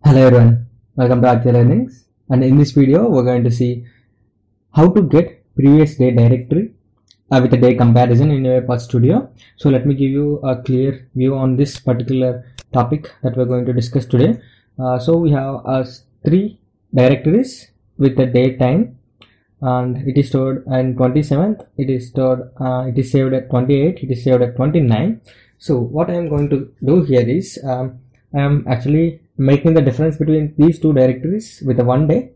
Hello everyone, welcome to Aadya Learnings, and in this video we're going to see how to get previous day directory with a day comparison in UiPath Studio. So let me give you a clear view on this particular topic that we're going to discuss today. So we have three directories with the date time, and it is stored in 27th, it is saved at 28, it is saved at 29. So what I am going to do here is I am actually making the difference between these two directories with a one day,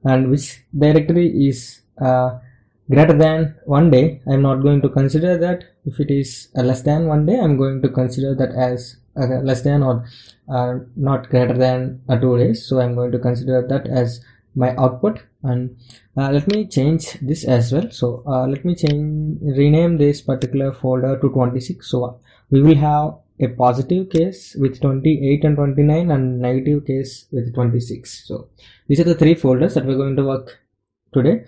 and which directory is greater than 1 day. I am not going to consider that. If it is less than 1 day, I am going to consider that as less than or not greater than 2 days. So I am going to consider that as my output. And let me change this as well. So let me rename this particular folder to 26. So we will have a positive case with 28 and 29 and negative case with 26. So these are the three folders that we're going to work today.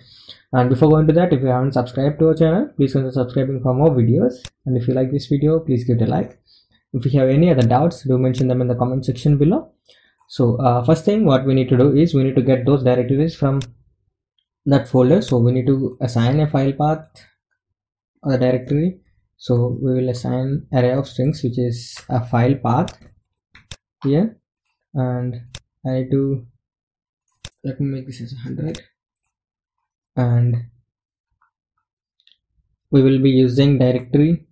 And before going to that, if you haven't subscribed to our channel, please consider subscribing for more videos. And if you like this video, please give it a like. If you have any other doubts, do mention them in the comment section below. So first thing what we need to do is we need to get those directories from that folder. So we need to assign a file path or a directory. So we will assign array of strings, which is a file path here, and I need to, let me make this as 100, and we will be using directory.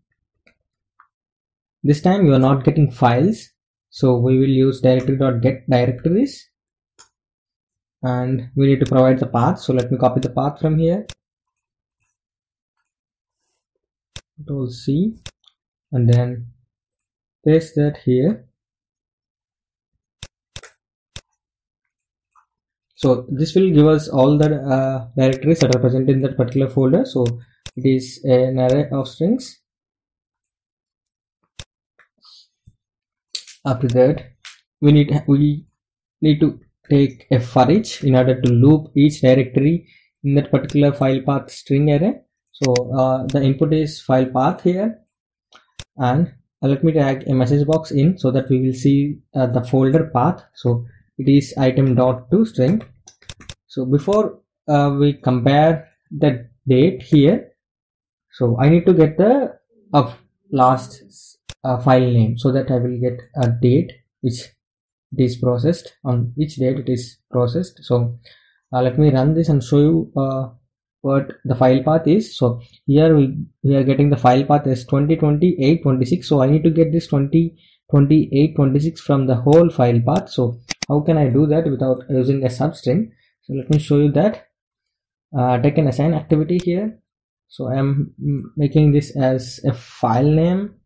This time you are not getting files, so we will use directory.get directories, and we need to provide the path. So let me copy the path from here, Control C, and then paste that here. So this will give us all the directories that are present in that particular folder. So it is an array of strings. After that, we need to take a for each in order to loop each directory in that particular file path string array. So the input is file path here, and let me tag a message box in so that we will see the folder path. So it is item.toString. So before we compare the date here, so I need to get the last file name, so that I will get a date which it is processed, on which date it is processed. So let me run this and show you what the file path is. So here we are getting the file path as 202826. So I need to get this 202826 from the whole file path. So how can I do that without using a substring? So let me show you that. Take an assign activity here. So I am making this as a file name.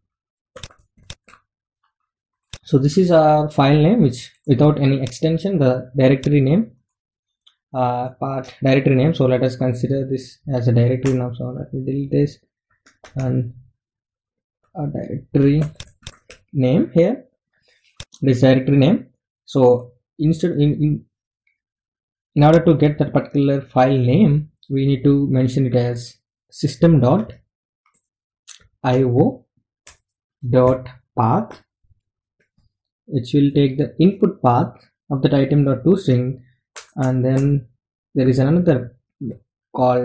So this is our file name, which without any extension, the directory name, path directory name. So let us consider this as a directory now. So let me delete this, and a directory name here, this directory name. So instead in order to get that particular file name, we need to mention it as system.io.path, which will take the input path of that item.toString, and then there is another call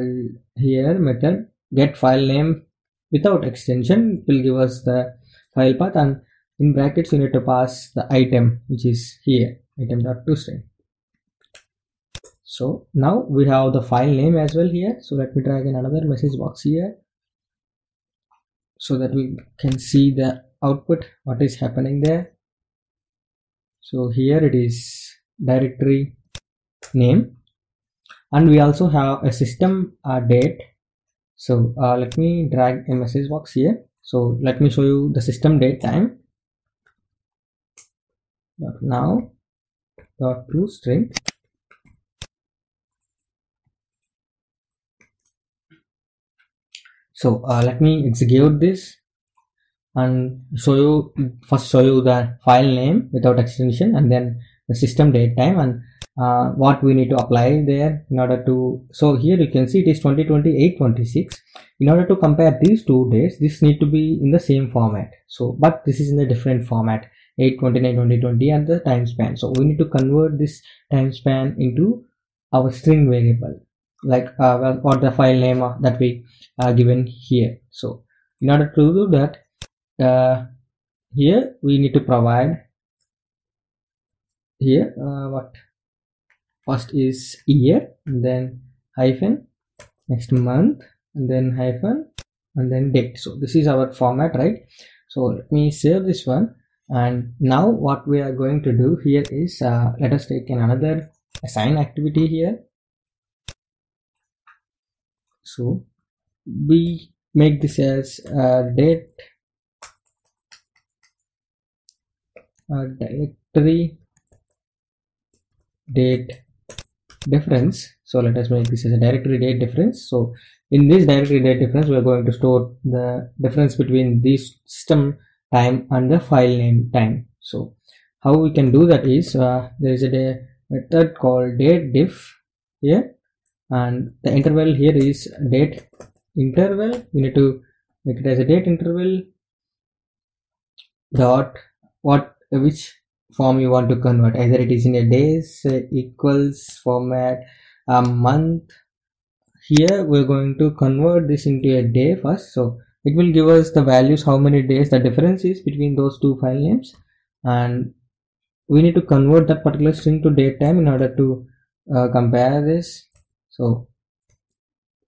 here, method get file name without extension. It will give us the file path, and in brackets you need to pass the item, which is here, item.toString. So now we have the file name as well here. So let me drag in another message box here so that we can see the output, what is happening there. So here it is directory name, and we also have a system date. So let me drag a message box here. So let me show you the system date time. Now .toString. So let me execute this and show you the file name without extension, and then the system date time, and what we need to apply there in order to. So here you can see it is 202826. In order to compare these 2 days, this need to be in the same format. So but this is in a different format. 8/29/2020 and the time span. So we need to convert this time span into our string variable, like or the file name that we given here. So in order to do that, here we need to provide here what first is year, and then hyphen, next month, and then hyphen, and then date. So this is our format, right? So let me save this one. And now what we are going to do here is let us take another assign activity here. So we make this as date directory date difference. So let us make this as a directory date difference. So in this directory date difference, we are going to store the difference between this system time and the file name time. So how we can do that is there is a method called date diff here, and the interval here is date interval. We need to make it as a date interval dot which form you want to convert, either it is in a days equals format, a month. Here we're going to convert this into a day first, so it will give us the values, how many days the difference is between those two file names, and we need to convert that particular string to date time in order to compare this. So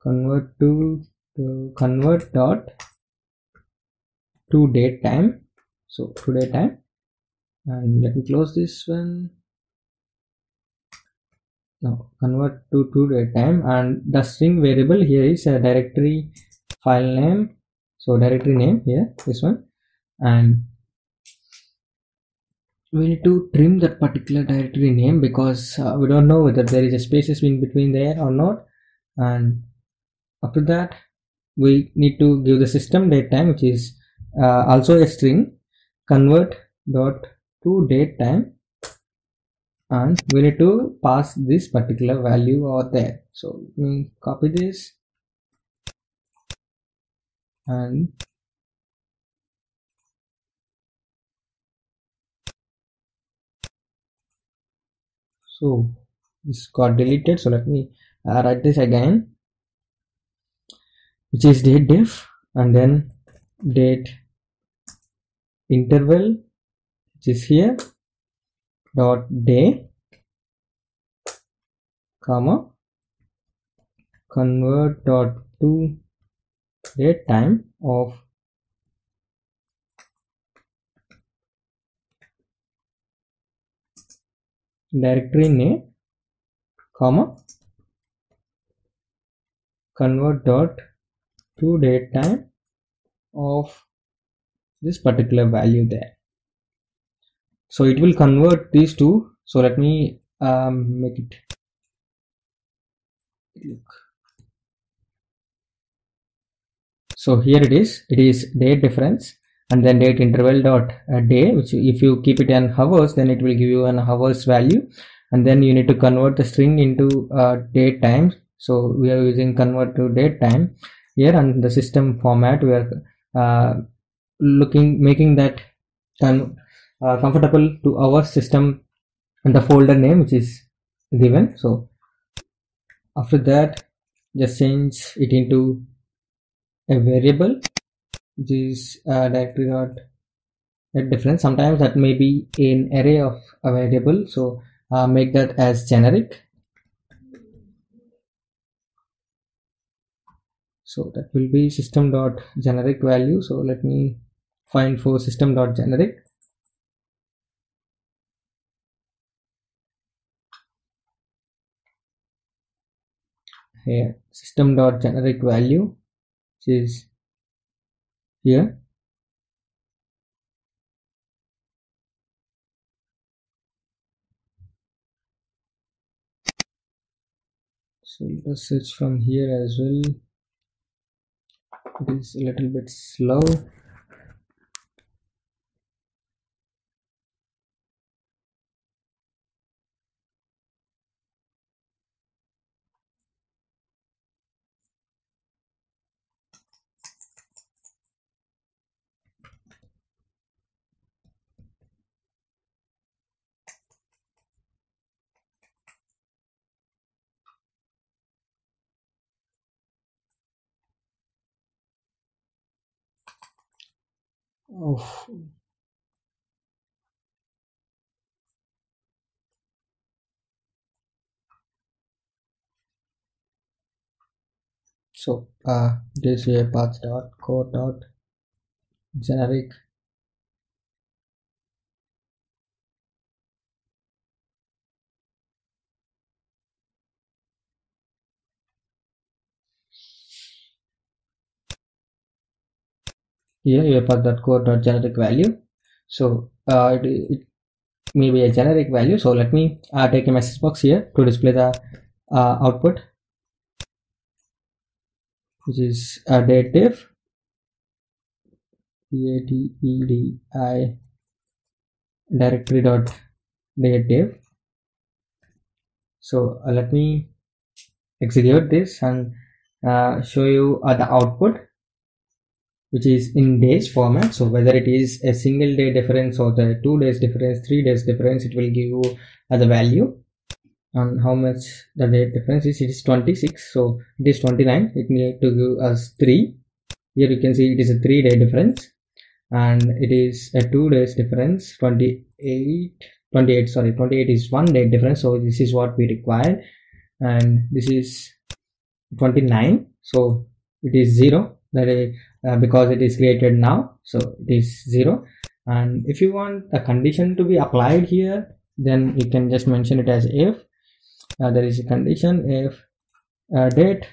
convert dot to date time. So to date time, and let me close this one. Now convert to date time, and the string variable here is a directory file name. So directory name here, this one, and we need to trim that particular directory name because we don't know whether there is a spaces in between there or not. And after that, we need to give the system date time, which is also a string, convert dot to date time, and we need to pass this particular value over there. So let me copy this, and so this got deleted. So let me write this again, which is date diff, and then date interval, which is here, dot day, comma, convert dot to date time of directory name, comma, convert dot to date time of this particular value there. So it will convert these two. So let me make it look. So here it is date difference, and then date interval dot day, which if you keep it in hours, then it will give you an hours value, and then you need to convert the string into date time. So we are using convert to date time here, and the system format we are making that comfortable to our system and the folder name which is given. So after that, just change it into a variable, which is directory dot difference. Sometimes that may be an array of a variable, so make that as generic. So that will be system dot generic value. So let me find for system dot generic. Here system dot generic value, which is here. So let's search from here as well. It is a little bit slow. Oh. So this UiPath dot core dot generic here UiPath dot core dot generic value. So it may be a generic value. So let me take a message box here to display the output, which is a dative DATEDI directory dot dative. So let me execute this and show you the output, which is in days format. So whether it is a single day difference or the 2 days difference, 3 days difference, it will give you the value on how much the date difference is. It is 26, so it is 29. It need to give us 3. Here you can see it is a 3-day difference, and it is a 2 days difference. 28 is 1 day difference, so this is what we require. And this is 29, so it is 0, that is because it is created now, so it is 0. And if you want a condition to be applied here, then you can just mention it as if there is a condition if date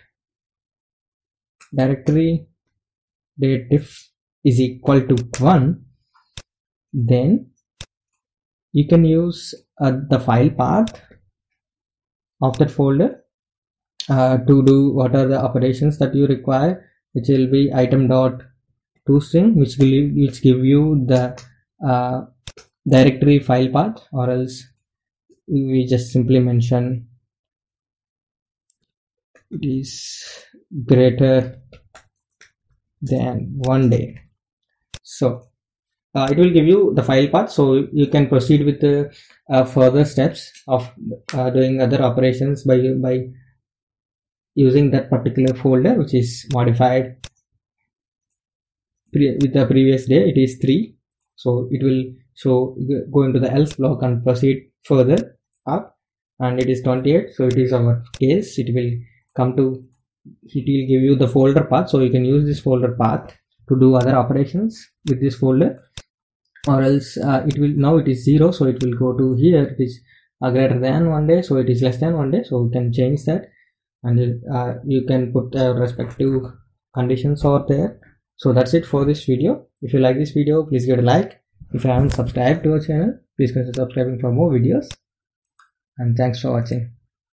directory date diff is equal to 1, then you can use the file path of that folder to do what are the operations that you require, which will be item dot toString, which give you the directory file path, or else we just simply mention it is greater than 1 day. So it will give you the file path, so you can proceed with the further steps of doing other operations by using that particular folder, which is modified with the previous day. It is 3, so it will go into the else block and proceed further up, and it is 28, so it is our case. It will give you the folder path, so you can use this folder path to do other operations with this folder, or else it is 0, so it will go to here. It is greater than 1 day, so it is less than 1 day, so we can change that, and you can put respective conditions over there. So that's it for this video. If you like this video, please give it a like. If you haven't subscribed to our channel, please consider subscribing for more videos, and thanks for watching.